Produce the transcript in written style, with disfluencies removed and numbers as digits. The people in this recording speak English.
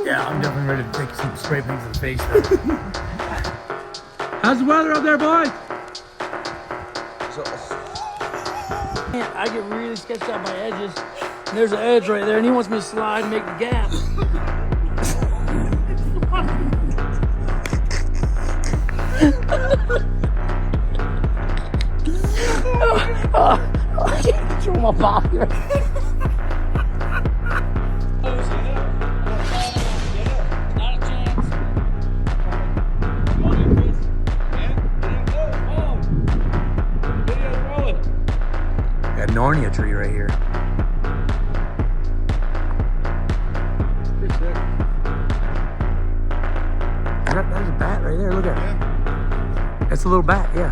Yeah, I'm definitely ready to take some scraping to the face. How's the weather up there, boys? I get really sketched out by edges. And there's an edge right there, and he wants me to slide and make the gap. I can't control my body. Not a chance. Got an Narnia tree right here. There's a bat right there. Look at it. That's a little bat, yeah.